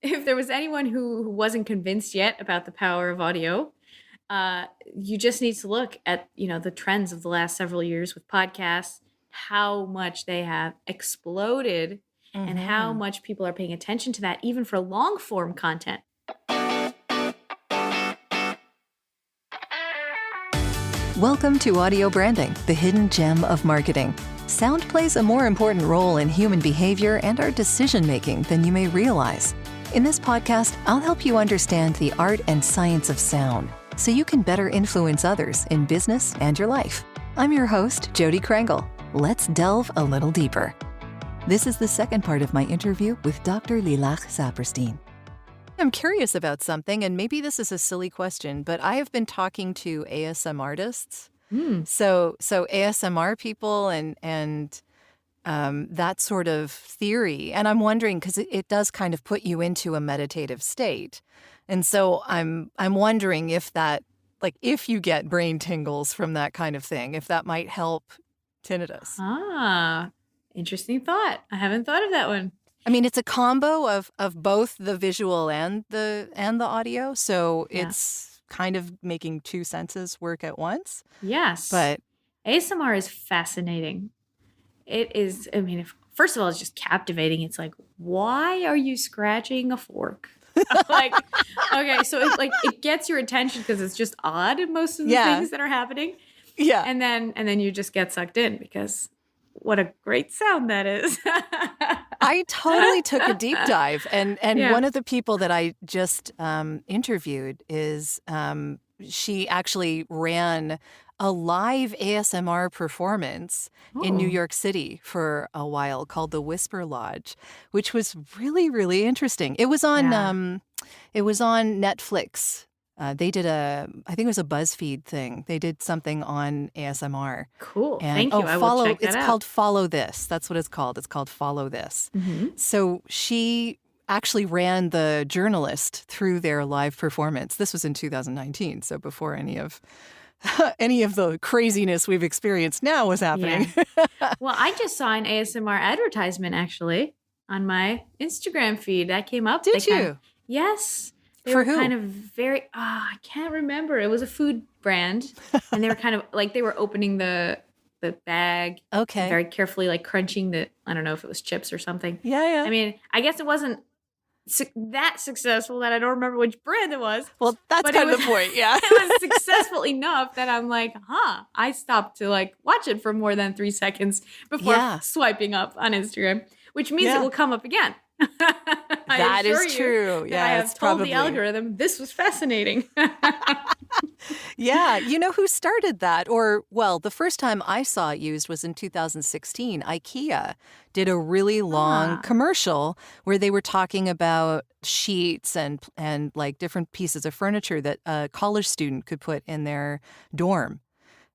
if there was anyone who wasn't convinced yet about the power of audio, you just need to look at, the trends of the last several years with podcasts, how much they have exploded and how Mm-hmm. much people are paying attention to that, even for long form content. Welcome to Audio Branding, the hidden gem of marketing. Sound plays a more important role in human behavior and our decision-making than you may realize. In this podcast, I'll help you understand the art and science of sound so you can better influence others in business and your life. I'm your host, Jody Krangle. Let's delve a little deeper. This is the second part of my interview with Dr. Lilach Saperstein. I'm curious about something, and maybe this is a silly question, but I have been talking to ASM artists. So ASMR people and that sort of theory. And I'm wondering, because it does kind of put you into a meditative state. And so I'm wondering if that, like, if you get brain tingles from that kind of thing, if that might help tinnitus. Ah, interesting thought. I haven't thought of that one. I mean, it's a combo of both the visual and the audio. So it's kind of making two senses work at once. Yes. But ASMR is fascinating. It is, first of all, it's just captivating. It's like, why are you scratching a fork? Like, okay, so it gets your attention because it's just odd in most of the things that are happening. Yeah. And then you just get sucked in because what a great sound that is. I totally took a deep dive. And one of the people that I just interviewed is she actually ran a live ASMR performance in New York City for a while called the Whisper Lodge, which was really, really interesting. It was on Netflix. They did I think it was a BuzzFeed thing. They did something on ASMR. Cool. And, thank you. I will check that it's out. called Follow This. That's what it's called. It's called Follow This. Mm-hmm. So she actually ran the journalist through their live performance. This was in 2019, so before any of the craziness we've experienced now was happening. Yeah. Well, I just saw an ASMR advertisement actually on my Instagram feed. That came up. Did you? Yes. They For were who? kind of very, I can't remember. It was a food brand. And they were kind of like, they were opening the bag. Okay. Very carefully, like crunching I don't know if it was chips or something. Yeah. I mean, I guess it wasn't that successful that I don't remember which brand it was. Well, that's kind of the point, yeah. It was successful enough that I'm like, I stopped to like watch it for more than 3 seconds before swiping up on Instagram, which means it will come up again. That is true. Yeah, I have told the algorithm this was fascinating. Yeah. You know who started that? Or, well, the first time I saw it used was in 2016. Ikea did a really long commercial where they were talking about sheets and like different pieces of furniture that a college student could put in their dorm.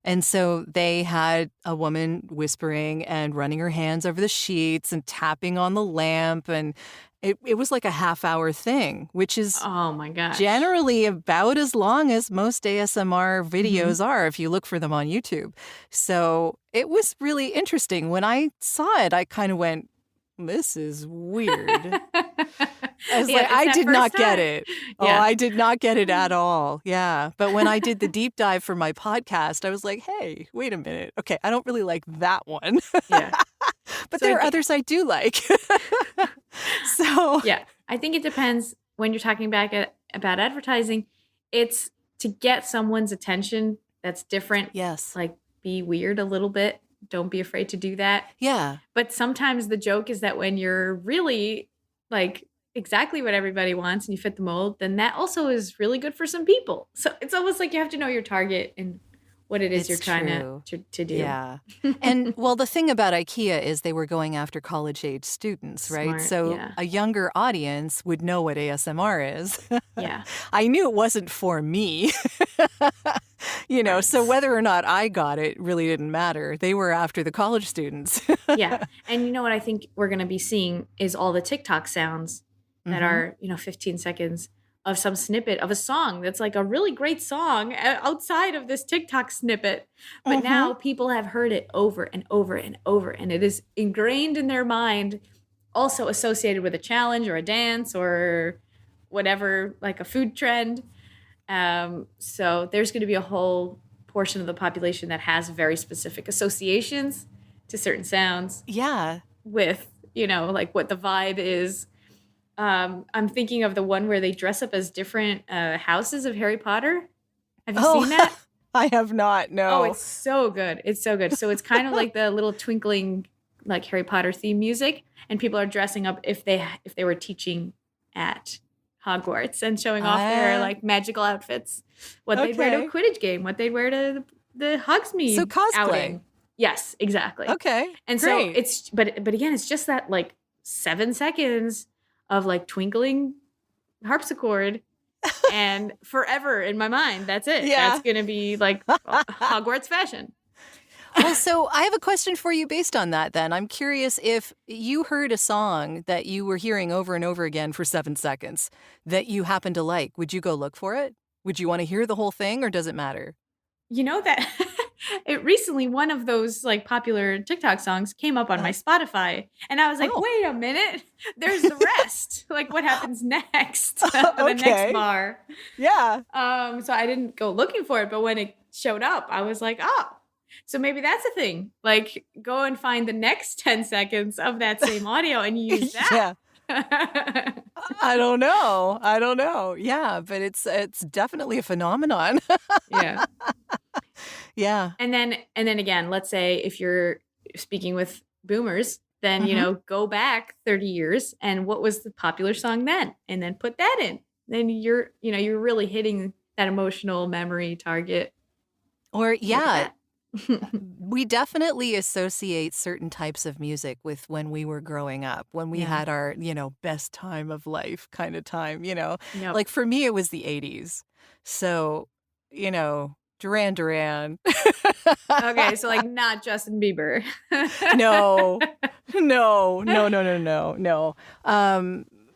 And so they had a woman whispering and running her hands over the sheets and tapping on the lamp. And it was like a half-hour thing, which is oh my gosh, generally about as long as most ASMR videos are if you look for them on YouTube. So it was really interesting. When I saw it, I kind of went, this is weird. I was like, I did not get it. Oh, I did not get it at all. Yeah. But when I did the deep dive for my podcast, I was like, hey, wait a minute. Okay, I don't really like that one. Yeah. But there are others I do like. So yeah, I think it depends when you're talking about advertising. It's to get someone's attention that's different. Yes. Like be weird a little bit. Don't be afraid to do that. Yeah. But sometimes the joke is that when you're really like exactly what everybody wants and you fit the mold, then that also is really good for some people. So it's almost like you have to know your target and what it is you're trying to do. Yeah. And well, the thing about Ikea is they were going after college-age students, right? Smart, so a younger audience would know what ASMR is. Yeah. I knew it wasn't for me. So whether or not I got it really didn't matter. They were after the college students. Yeah. And you know what I think we're going to be seeing is all the TikTok sounds that are, 15 seconds of some snippet of a song that's like a really great song outside of this TikTok snippet. But now people have heard it over and over and over, and it is ingrained in their mind also associated with a challenge or a dance or whatever, like a food trend. So there's going to be a whole portion of the population that has very specific associations to certain sounds. Yeah. With, like what the vibe is. I'm thinking of the one where they dress up as different houses of Harry Potter. Have you seen that? I have not, no. Oh, it's so good. It's so good. So it's kind of like the little twinkling, like Harry Potter theme music, and people are dressing up if they were teaching at Hogwarts and showing off their like magical outfits, what they'd wear to a Quidditch game, what they'd wear to the Hogsmeade so cosplay. outing. Yes, exactly. Okay, and great. So it's but again, it's just that like 7 seconds of like twinkling harpsichord. And forever in my mind, that's it. Yeah. That's going to be like Hogwarts fashion. Well, so I have a question for you based on that then. I'm curious if you heard a song that you were hearing over and over again for 7 seconds that you happen to like. Would you go look for it? Would you want to hear the whole thing or does it matter? You know that it recently, one of those like popular TikTok songs came up on my Spotify. And I was like, wait a minute, there's the rest. Like what happens next? The next bar. Yeah. So I didn't go looking for it. But when it showed up, I was like, oh, so maybe that's a thing. Like go and find the next 10 seconds of that same audio and use that. Yeah. I don't know. Yeah, but it's definitely a phenomenon. Yeah. Yeah. And then again, let's say if you're speaking with boomers, then, go back 30 years and what was the popular song then? And then put that in. Then you're really hitting that emotional memory target. Or we definitely associate certain types of music with when we were growing up, when we had our, best time of life kind of time, Like for me, it was the 80s. So, Duran. Okay, so like not Justin Bieber. No.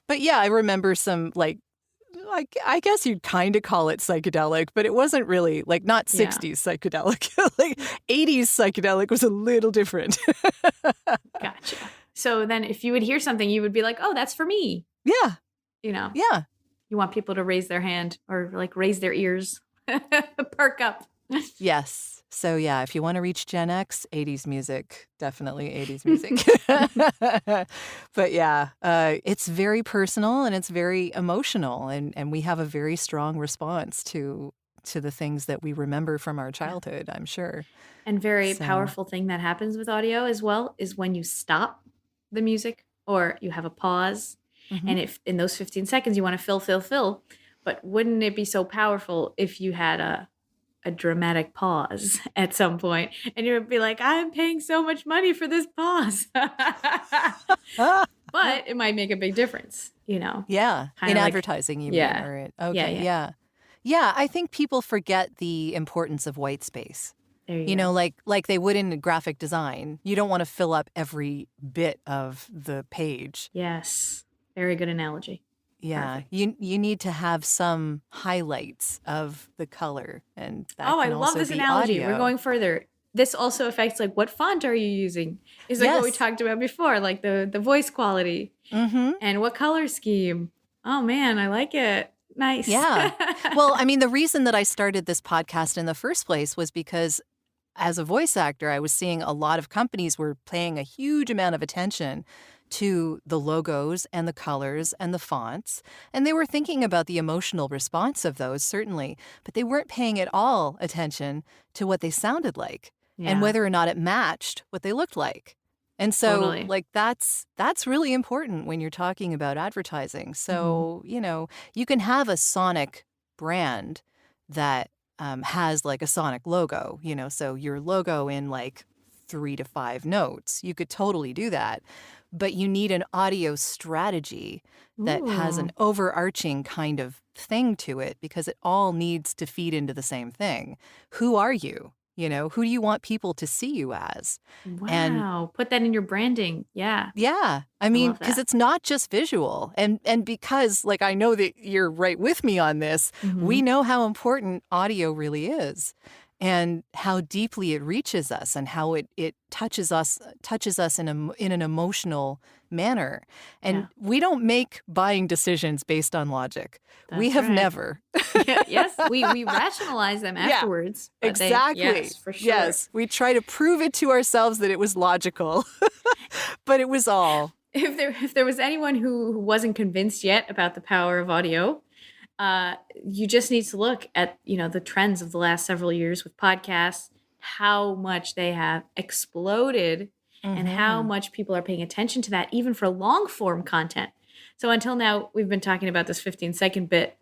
But yeah, I remember some like I guess you'd kind of call it psychedelic, but it wasn't really like not 60s psychedelic. Like 80s psychedelic was a little different. Gotcha. So then if you would hear something, you would be like, oh, that's for me. Yeah. Yeah. You want people to raise their hand or like raise their ears. Perk up. Yes. So yeah, if you want to reach Gen X, 80s music, definitely 80s music. But yeah, it's very personal and it's very emotional and we have a very strong response to the things that we remember from our childhood, I'm sure. And very powerful thing that happens with audio as well is when you stop the music or you have a pause. Mm-hmm. And if in those 15 seconds you want to fill, but wouldn't it be so powerful if you had a dramatic pause at some point and you would be like, I'm paying so much money for this pause. But it might make a big difference, Yeah. Kinda in like, advertising, you mean. Or Yeah, I think people forget the importance of white space. There you go. Like they would in graphic design. You don't want to fill up every bit of the page. Yes. Very good analogy. Yeah, you need to have some highlights of the color, and that I love this analogy. Audio. We're going further. This also affects like what font are you using? Is like what we talked about before, like the voice quality and what color scheme. Oh man, I like it. Nice. Yeah. Well, I mean, the reason that I started this podcast in the first place was because as a voice actor, I was seeing a lot of companies were paying a huge amount of attention to the logos and the colors and the fonts. And they were thinking about the emotional response of those, certainly, but they weren't paying at all attention to what they sounded like and whether or not it matched what they looked like. And so, like, that's really important when you're talking about advertising. So, you can have a sonic brand that has like a sonic logo, so your logo in like 3 to 5 notes. You could totally do that. But you need an audio strategy that has an overarching kind of thing to it because it all needs to feed into the same thing. Who are you? Who do you want people to see you as? Wow. And put that in your branding. Yeah. Yeah. I mean, because it's not just visual. And because, like, I know that you're right with me on this, we know how important audio really is. and how deeply it reaches us and how it touches us in an emotional manner. And we don't make buying decisions based on logic. We have never. Yes, we rationalize them afterwards. Exactly. Yes, for sure. Yes, we try to prove it to ourselves that it was logical, but it was all. If there was anyone who wasn't convinced yet about the power of audio, you just need to look at, the trends of the last several years with podcasts, how much they have exploded and how much people are paying attention to that, even for long form content. So until now, we've been talking about this 15-second bit,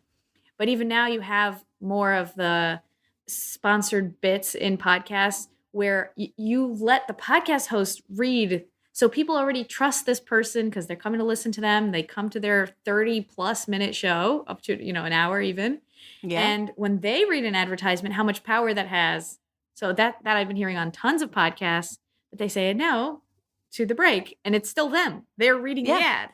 but even now you have more of the sponsored bits in podcasts where you let the podcast host read. So people already trust this person because they're coming to listen to them. They come to their 30+ minute show, up to, an hour even. Yeah. And when they read an advertisement, how much power that has. So that I've been hearing on tons of podcasts, that they say no to the break, and it's still them. They're reading the ad.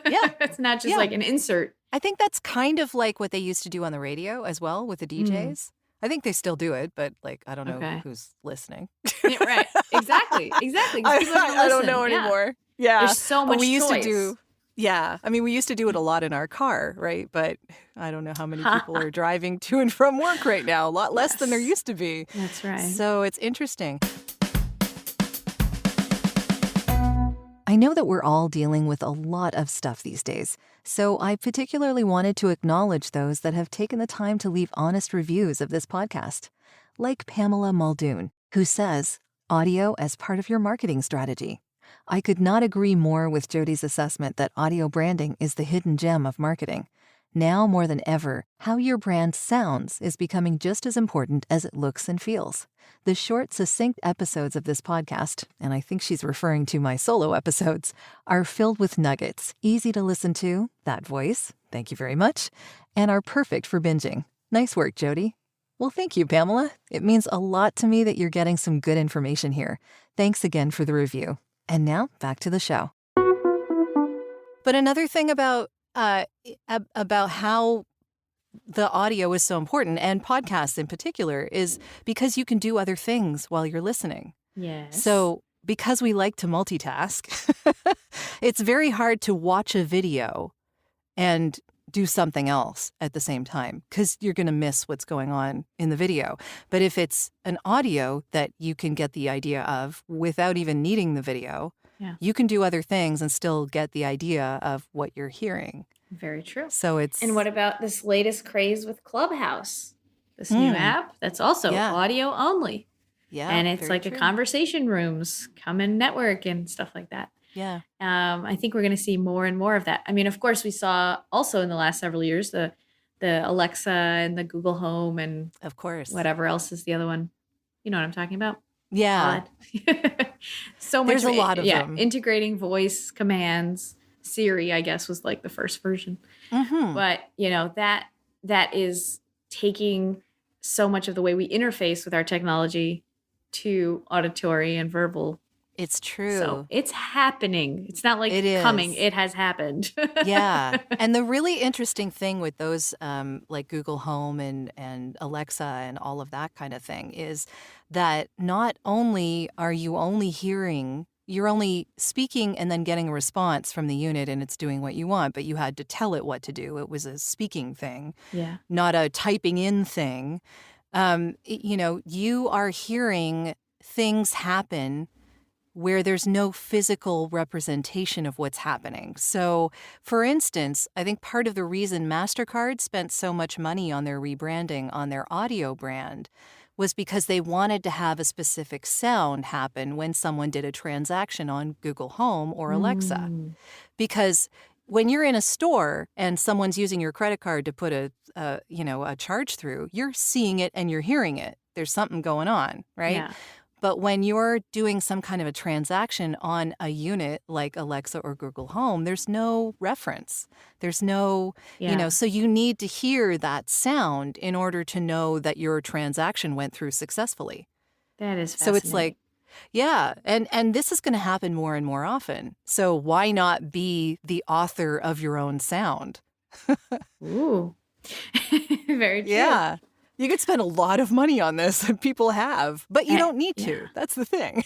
Yeah. It's not just like an insert. I think that's kind of like what they used to do on the radio as well with the DJs. I think they still do it, but I don't know who's listening. Yeah, right. Exactly. I don't know anymore. Yeah. There's so much we used choice. to do. Yeah. I mean, we used to do it a lot in our car, right? But I don't know how many people are driving to and from work right now. A lot less than there used to be. That's right. So it's interesting. I know that we're all dealing with a lot of stuff these days, so I particularly wanted to acknowledge those that have taken the time to leave honest reviews of this podcast, like Pamela Muldoon, who says, audio as part of your marketing strategy. I could not agree more with Jody's assessment that audio branding is the hidden gem of marketing. Now more than ever, how your brand sounds is becoming just as important as it looks and feels. The short, succinct episodes of this podcast, and I think she's referring to my solo episodes, are filled with nuggets, easy to listen to, that voice, thank you very much, and are perfect for binging. Nice work, Jody. Well, thank you, Pamela. It means a lot to me that you're getting some good information here. Thanks again for the review. And now, back to the show. But another thing about how the audio is so important, and podcasts in particular, is because you can do other things while you're listening. Yes. So because we like to multitask, it's very hard to watch a video and do something else at the same time because you're going to miss what's going on in the video. But if it's an audio that you can get the idea of without even needing the video, you can do other things and still get the idea of what you're hearing. Very true. So And what about this latest craze with Clubhouse? This new app that's also audio only. Yeah. And it's like a conversation rooms, come and network and stuff like that. Yeah. I think we're going to see more and more of that. I mean, of course, we saw also in the last several years the Alexa and the Google Home and of course whatever else is the other one. You know what I'm talking about? Yeah. So much. There's a lot of them. Integrating voice commands. Siri, I guess, was like the first version. But, that is taking so much of the way we interface with our technology to auditory and verbal. It's true. So it's happening. It's not like coming. It has happened. Yeah. And the really interesting thing with those like Google Home and Alexa and all of that kind of thing is that not only are you only hearing, you're only speaking and then getting a response from the unit and it's doing what you want, but you had to tell it what to do. It was a speaking thing, not a typing in thing. You are hearing things happen where there's no physical representation of what's happening. So, for instance, I think part of the reason MasterCard spent so much money on their rebranding on their audio brand was because they wanted to have a specific sound happen when someone did a transaction on Google Home or Alexa. Because when you're in a store and someone's using your credit card to put a charge through, you're seeing it and you're hearing it. There's something going on, right? Yeah. But when you're doing some kind of a transaction on a unit like Alexa or Google Home, there's no reference. There's no, so you need to hear that sound in order to know that your transaction went through successfully. That is fascinating. So it's like, and this is going to happen more and more often. So why not be the author of your own sound? Ooh, very true. Yeah. You could spend a lot of money on this. People have, but you don't need to. That's the thing.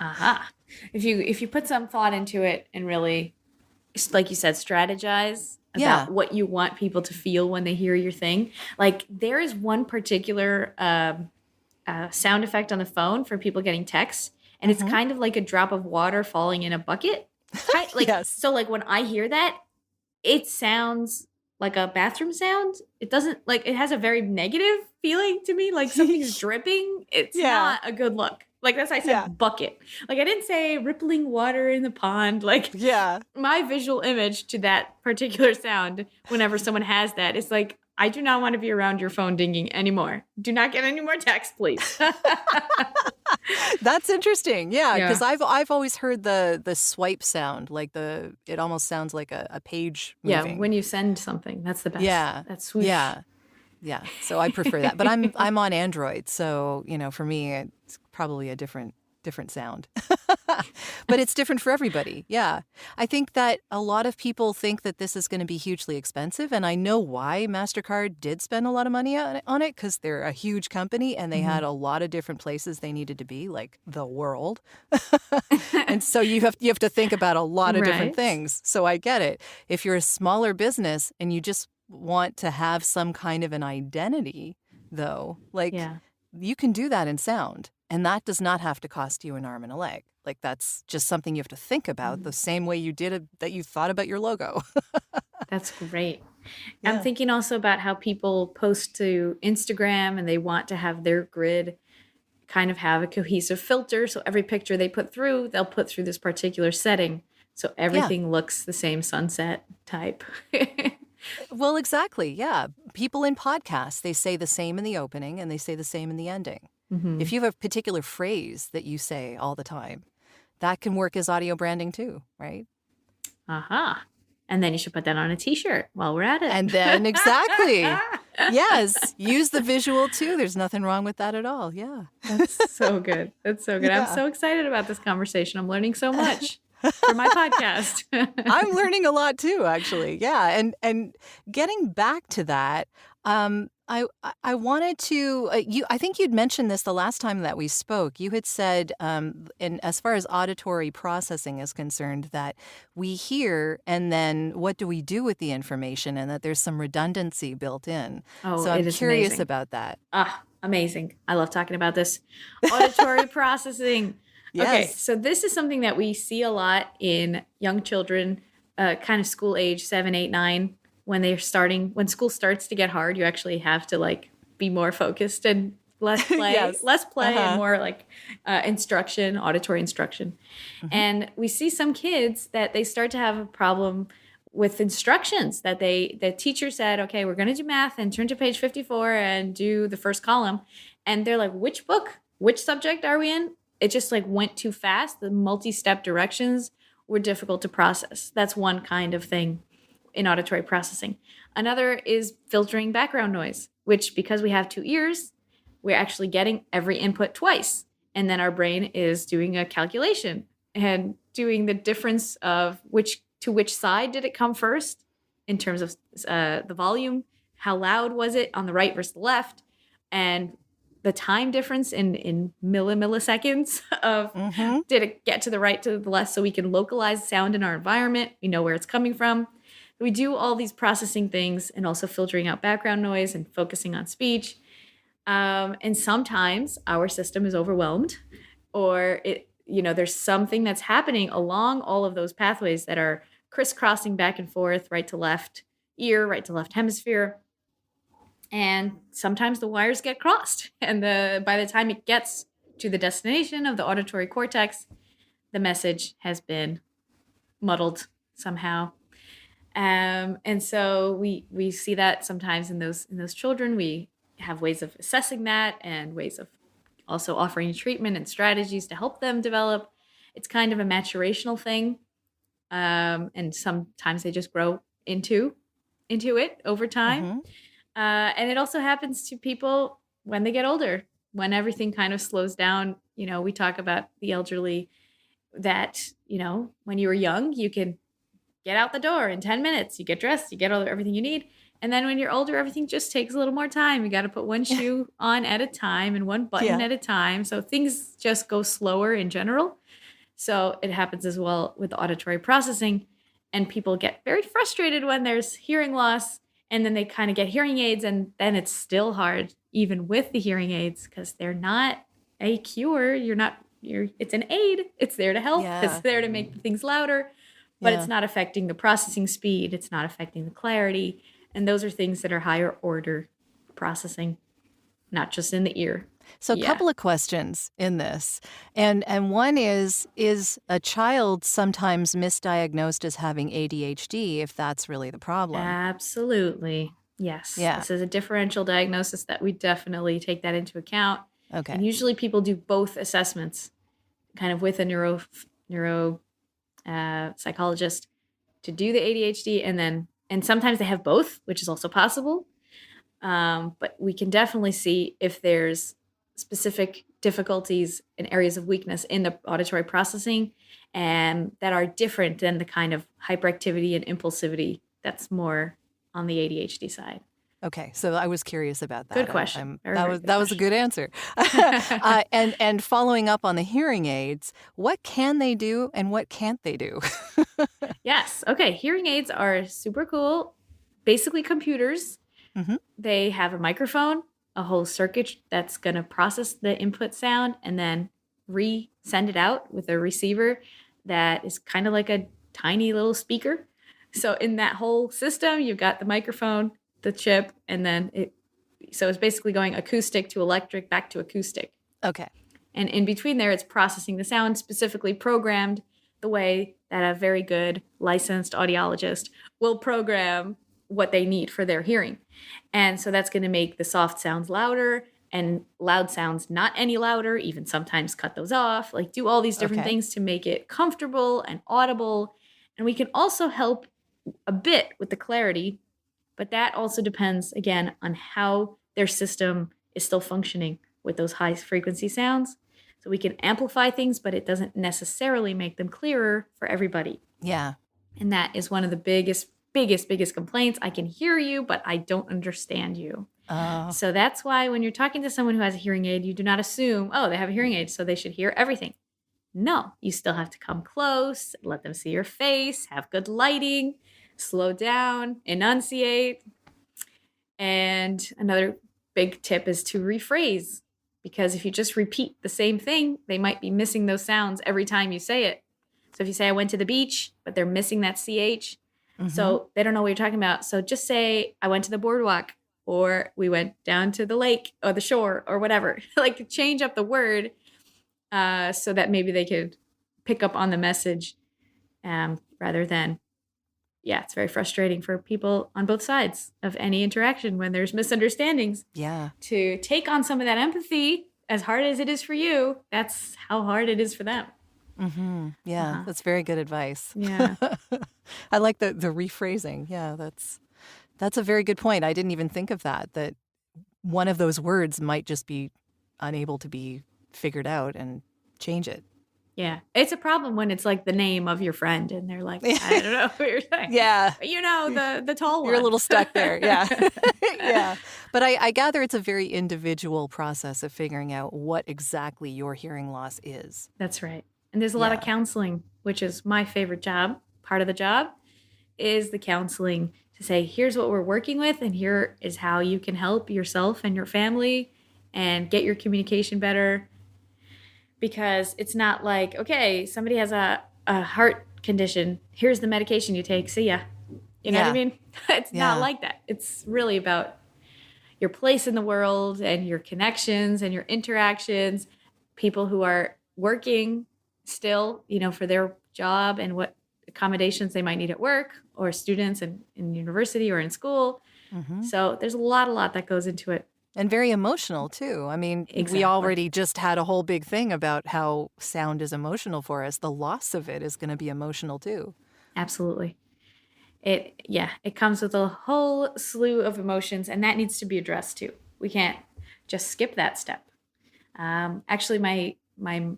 Aha. If you put some thought into it and really, like you said, strategize about what you want people to feel when they hear your thing. Like there is one particular sound effect on the phone for people getting texts, and it's kind of like a drop of water falling in a bucket. So like when I hear that, it sounds like a bathroom sound. It doesn't like, it has a very negative feeling to me, like something's dripping. It's not a good look. Like that's why I said bucket. Like I didn't say rippling water in the pond. Like my visual image to that particular sound whenever someone has that is like, I do not want to be around your phone dinging anymore. Do not get any more texts, please. That's interesting. Yeah, because I've always heard the swipe sound, like it almost sounds like a page moving. Yeah, when you send something, that's the best. Yeah, that's swoosh. Yeah. So I prefer that, but I'm on Android, so for me it's probably a different sound. But it's different for everybody. Yeah. I think that a lot of people think that this is going to be hugely expensive. And I know why MasterCard did spend a lot of money on it, because they're a huge company and they had a lot of different places they needed to be, like the world. And so you have to think about a lot of different things. So I get it. If you're a smaller business and you just want to have some kind of an identity, though, you can do that in sound. And that does not have to cost you an arm and a leg. Like that's just something you have to think about the same way you did that you thought about your logo. That's great. Yeah. I'm thinking also about how people post to Instagram and they want to have their grid kind of have a cohesive filter. So every picture they put through, they'll put through this particular setting. So everything looks the same sunset type. Well, exactly. Yeah. People in podcasts, they say the same in the opening and they say the same in the ending. If you have a particular phrase that you say all the time, that can work as audio branding too, right? Aha. And then you should put that on a T-shirt while we're at it. And then, exactly. Yes. Use the visual too. There's nothing wrong with that at all. Yeah. That's so good. That's so good. Yeah. I'm so excited about this conversation. I'm learning so much for my podcast. I'm learning a lot too, actually. Yeah. And getting back to that, I wanted to, I think you'd mentioned this the last time that we spoke. You had said, and as far as auditory processing is concerned, that we hear and then what do we do with the information, and that there's some redundancy built in. Oh, so I'm curious amazing. about that. Amazing. I love talking about this. Auditory processing. Yes. Okay, so this is something that we see a lot in young children, kind of school age, 7, 8, 9. When school starts to get hard, you actually have to be more focused and less play, and more instruction, auditory instruction. And we see some kids that they start to have a problem with instructions that the teacher said, okay, we're going to do math and turn to page 54 and do the first column. And they're like, which book, which subject are we in? It just went too fast. The multi-step directions were difficult to process. That's one kind of thing in auditory processing. Another is filtering background noise, which because we have 2 ears, we're actually getting every input twice. And then our brain is doing a calculation and doing the difference of which side did it come first in terms of the volume, how loud was it on the right versus the left, and the time difference in milliseconds of did it get to the right, to the left, so we can localize sound in our environment. We know where it's coming from. We do all these processing things and also filtering out background noise and focusing on speech. And sometimes our system is overwhelmed, or there's something that's happening along all of those pathways that are crisscrossing back and forth, right to left ear, right to left hemisphere. And sometimes the wires get crossed. And by the time it gets to the destination of the auditory cortex, the message has been muddled somehow. And so we see that sometimes in those children. We have ways of assessing that and ways of also offering treatment and strategies to help them develop. It's kind of a maturational thing. And sometimes they just grow into it over time. And it also happens to people when they get older, when everything kind of slows down. We talk about the elderly that, when you were young, you can get out the door in 10 minutes, you get dressed, you get everything you need. And then when you're older, everything just takes a little more time. You got to put one shoe on at a time and one button at a time. So things just go slower in general. So it happens as well with auditory processing. And people get very frustrated when there's hearing loss. And then they kind of get hearing aids. And then it's still hard, even with the hearing aids, because they're not a cure. It's an aid. It's there to help. Yeah. It's there to make the things louder. But it's not affecting the processing speed. It's not affecting the clarity. And those are things that are higher order processing, not just in the ear. So a couple of questions in this. And one is a child sometimes misdiagnosed as having ADHD if that's really the problem? Absolutely. Yes. Yeah. This is a differential diagnosis that we definitely take that into account. Okay. And usually people do both assessments kind of with a neuro psychologist to do the ADHD, and sometimes they have both, which is also possible. But we can definitely see if there's specific difficulties and areas of weakness in the auditory processing and that are different than the kind of hyperactivity and impulsivity that's more on the ADHD side. Okay, so I was curious about that. Good question. That was a good answer. And following up on the hearing aids, what can they do and what can't they do? Yes. Okay. Hearing aids are super cool. Basically computers. Mm-hmm. They have a microphone, a whole circuit that's going to process the input sound and then send it out with a receiver that is kind of like a tiny little speaker. So in that whole system, you've got the microphone, the chip, and then so it's basically going acoustic to electric back to acoustic. Okay. And in between there, it's processing the sound specifically programmed the way that a very good licensed audiologist will program what they need for their hearing. And so that's going to make the soft sounds louder and loud sounds not any louder, even sometimes cut those off, like do all these different things to make it comfortable and audible. And we can also help a bit with the clarity, but that also depends, again, on how their system is still functioning with those high frequency sounds. So we can amplify things, but it doesn't necessarily make them clearer for everybody. Yeah. And that is one of the biggest complaints. I can hear you, but I don't understand you. So that's why when you're talking to someone who has a hearing aid, you do not assume, oh, they have a hearing aid, so they should hear everything. No, you still have to come close, let them see your face, have good lighting, slow down, enunciate. And another big tip is to rephrase, because if you just repeat the same thing, they might be missing those sounds every time you say it. So if you say, I went to the beach, but they're missing that CH, so they don't know what you're talking about. So just say, I went to the boardwalk, or we went down to the lake or the shore or whatever. Like change up the word so that maybe they could pick up on the message rather than, it's very frustrating for people on both sides of any interaction when there's misunderstandings. Yeah. To take on some of that empathy, as hard as it is for you, that's how hard it is for them. Mm-hmm. Yeah, that's very good advice. Yeah. I like the rephrasing. Yeah, that's a very good point. I didn't even think of that one of those words might just be unable to be figured out and change it. Yeah. It's a problem when it's like the name of your friend and they're like, I don't know what you're saying. Yeah. But you know, the tall one. You're a little stuck there. Yeah. Yeah. But I gather it's a very individual process of figuring out what exactly your hearing loss is. That's right. And there's a lot of counseling, which is my favorite job. Part of the job is the counseling to say, here's what we're working with, and here is how you can help yourself and your family and get your communication better. Because it's not like, okay, somebody has a heart condition. Here's the medication you take. See ya. You know what I mean? It's not like that. It's really about your place in the world and your connections and your interactions, people who are working still, for their job and what accommodations they might need at work, or students in university or in school. Mm-hmm. So there's a lot that goes into it. And very emotional, too. I mean, we already just had a whole big thing about how sound is emotional for us. The loss of it is going to be emotional, too. Absolutely. It comes with a whole slew of emotions, and that needs to be addressed, too. We can't just skip that step. Actually, my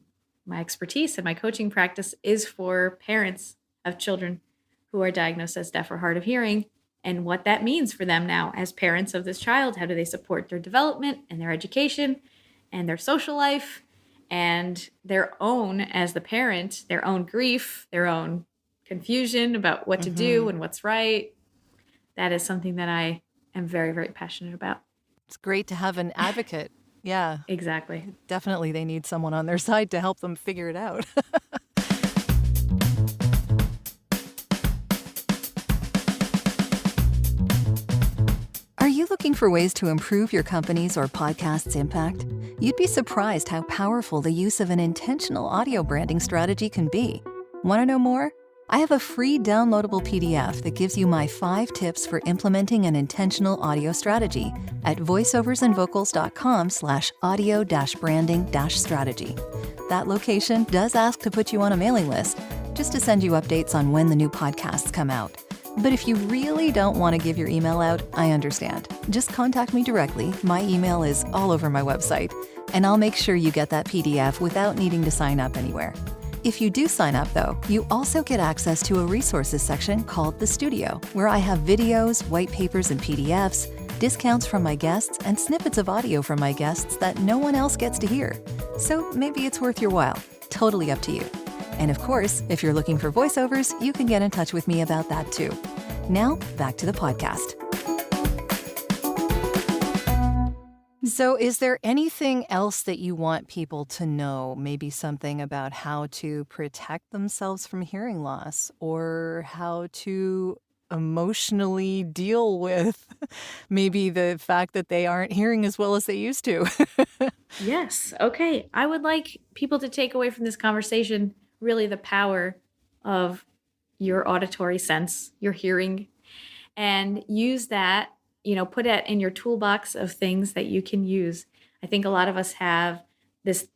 expertise and my coaching practice is for parents of children who are diagnosed as deaf or hard of hearing, and what that means for them now as parents of this child. How do they support their development and their education and their social life and their own, as the parent, their own grief, their own confusion about what to do and what's right. That is something that I am very, very passionate about. It's great to have an advocate. Yeah. Exactly. Definitely they need someone on their side to help them figure it out. Are you looking for ways to improve your company's or podcast's impact? You'd be surprised how powerful the use of an intentional audio branding strategy can be. Want to know more? I have a free downloadable PDF that gives you my 5 tips for implementing an intentional audio strategy at voiceoversandvocals.com/audio-branding-strategy. That location does ask to put you on a mailing list, just to send you updates on when the new podcasts come out. But if you really don't want to give your email out, I understand. Just contact me directly. My email is all over my website, and I'll make sure you get that PDF without needing to sign up anywhere. If you do sign up, though, you also get access to a resources section called The Studio, where I have videos, white papers, and PDFs, discounts from my guests, and snippets of audio from my guests that no one else gets to hear. So maybe it's worth your while. Totally up to you. And of course, if you're looking for voiceovers, you can get in touch with me about that too. Now, back to the podcast. So is there anything else that you want people to know? Maybe something about how to protect themselves from hearing loss, or how to emotionally deal with maybe the fact that they aren't hearing as well as they used to? Yes. Okay. I would like people to take away from this conversation really the power of your auditory sense, your hearing, and use that, put it in your toolbox of things that you can use. I think a lot of us have this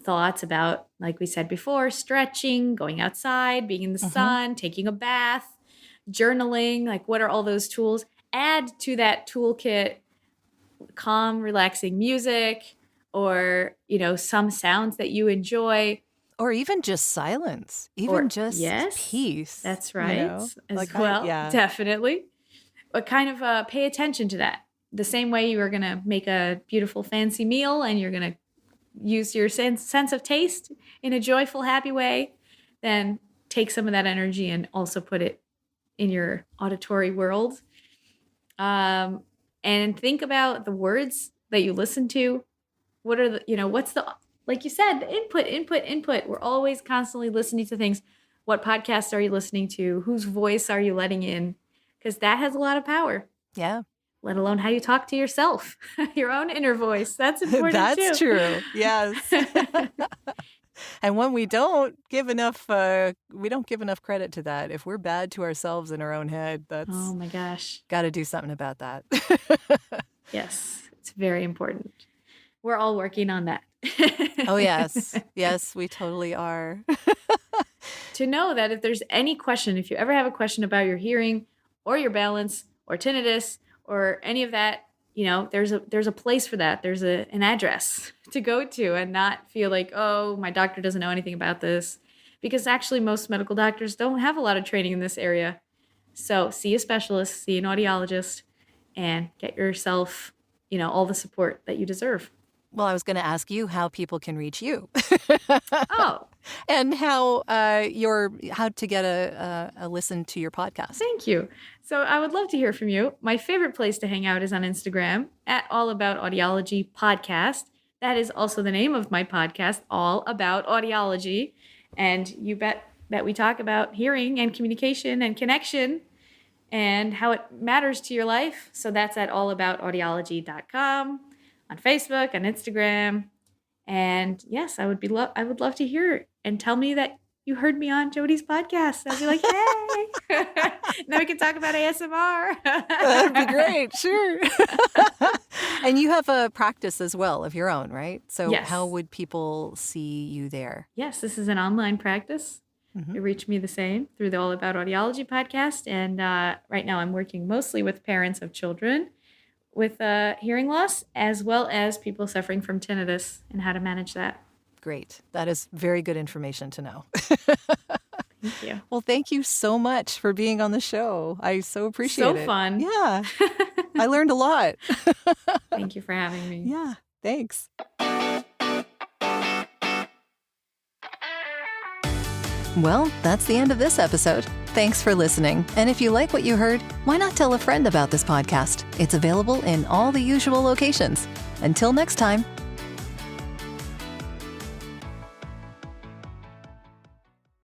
thoughts about, like we said before, stretching, going outside, being in the sun, taking a bath, journaling. Like, what are all those tools? Add to that toolkit calm, relaxing music, or, some sounds that you enjoy. Or even just silence, peace. That's right. Yeah. Definitely. But kind of pay attention to that. The same way you are going to make a beautiful, fancy meal and you're going to use your sense of taste in a joyful, happy way, then take some of that energy and also put it in your auditory world. And think about the words that you listen to. What are like you said, the input. We're always constantly listening to things. What podcasts are you listening to? Whose voice are you letting in? Because that has a lot of power. Yeah. Let alone how you talk to yourself, your own inner voice. That's important too. That's true. Yes. And when we don't give enough credit to that. If we're bad to ourselves in our own head, that's, oh my gosh, got to do something about that. Yes, it's very important. We're all working on that. Oh, yes. Yes, we totally are. To know that if there's any question, if you ever have a question about your hearing or your balance or tinnitus or any of that, there's a place for that. There's an address to go to and not feel like, oh, my doctor doesn't know anything about this. Because actually most medical doctors don't have a lot of training in this area. So see a specialist, see an audiologist, and get yourself, all the support that you deserve. Well, I was going to ask you how people can reach you. Oh. And how to get a listen to your podcast. Thank you. So I would love to hear from you. My favorite place to hang out is on Instagram at All About Audiology Podcast. That is also the name of my podcast, All About Audiology. And you bet that we talk about hearing and communication and connection and how it matters to your life. So that's at allaboutaudiology.com, on Facebook, on Instagram. And yes, I would love to hear it. And tell me that you heard me on Jody's podcast. I'd be like, hey. Now we can talk about ASMR. That'd be great. Sure. And you have a practice as well of your own, right? So yes. How would people see you there? Yes, this is an online practice. You reach me the same through the All About Audiology podcast. And right now I'm working mostly with parents of children with hearing loss, as well as people suffering from tinnitus and how to manage that. Great. That is very good information to know. Thank you. Well, thank you so much for being on the show. I so appreciate it. So fun. Yeah. I learned a lot. Thank you for having me. Yeah. Thanks. Well, that's the end of this episode. Thanks for listening. And if you like what you heard, why not tell a friend about this podcast? It's available in all the usual locations. Until next time,